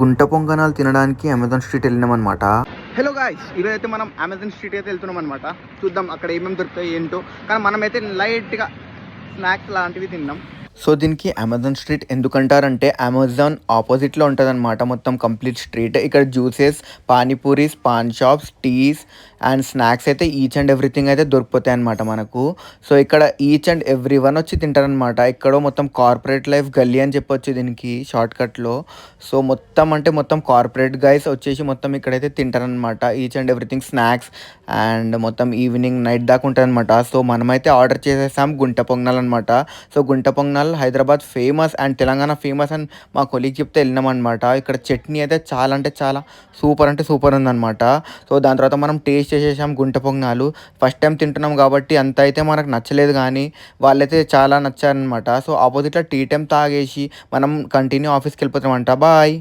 గుంట పొంగనాలు తినడానికి అమెజాన్ స్ట్రీట్ వెళ్ళినామన్నమాట. హలో గాయ్స్, ఈరోజైతే మనం అమెజాన్ స్ట్రీట్ అయితే వెళ్తున్నాం అనమాట. చూద్దాం అక్కడ ఏమేమి దొరుకుతాయి ఏంటో. కానీ మనమైతే లైట్గా స్నాక్స్ లాంటివి తిన్నాం. సో దీనికి అమెజాన్ స్ట్రీట్ ఎందుకంటారంటే అమెజాన్ ఆపోజిట్లో ఉంటుందన్నమాట మొత్తం కంప్లీట్ స్ట్రీట్. ఇక్కడ juices, panipuris, paan shops, teas and snacks అయితే ఈచ్ అండ్ ఎవ్రీథింగ్ అయితే దొరికిపోతాయి అనమాట మనకు. సో ఇక్కడ ఈచ్ అండ్ ఎవ్రీ వన్ వచ్చి తింటారనమాట. ఇక్కడ మొత్తం కార్పొరేట్ లైఫ్ గల్లీ అని చెప్పొచ్చు దీనికి షార్ట్కట్లో. సో మొత్తం అంటే మొత్తం కార్పొరేట్ గైస్ వచ్చేసి మొత్తం ఇక్కడైతే తింటారనమాట each and everything snacks. And మొత్తం ఈవినింగ్ నైట్ దాకా ఉంటుంది అనమాట. సో మనమైతే ఆర్డర్ చేసేసాం గుంట పొంగనాలు అనమాట. సో గుంట పొంగనాలు Hyderabad famous and Telangana famous అని మా కొలీగ్ చెప్తే వెళ్ళినామన్నమాట. ఇక్కడ చట్నీ అయితే చాలా అంటే చాలా సూపర్ అంటే సూపర్ ఉందన్నమాట. సో దాని తర్వాత మనం టేస్ట్ చేసేసాం గుంట పొంగనాలు. ఫస్ట్ టైం తింటున్నాం కాబట్టి అంత అయితే మనకు నచ్చలేదు, కానీ వాళ్ళైతే చాలా నచ్చారనమాట. సో ఆపోజిట్లో టీ టైం తాగేసి మనం కంటిన్యూ ఆఫీస్కి వెళ్ళిపోతామంట. బాయ్.